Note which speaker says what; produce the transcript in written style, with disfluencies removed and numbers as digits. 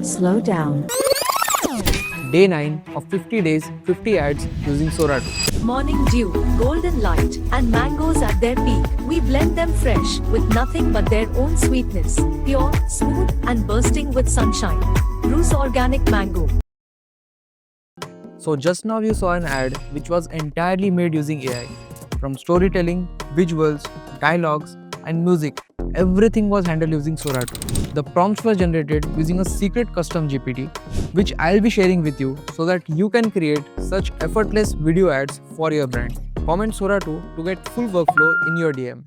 Speaker 1: Slow down.
Speaker 2: Day 9 of 50 days, 50 ads using Sora 2.
Speaker 3: Morning dew, golden light, and mangoes at their peak. We blend them fresh with nothing but their own sweetness. Pure, smooth, and bursting with sunshine. Bruce Organic Mango.
Speaker 2: So just now you saw an ad which was entirely made using AI. From storytelling, visuals, dialogues, and music, everything was handled using Sora 2. The prompts were generated using a secret custom GPT, which I'll be sharing with you so that you can create such effortless video ads for your brand. Comment Sora 2 to get full workflow in your DM.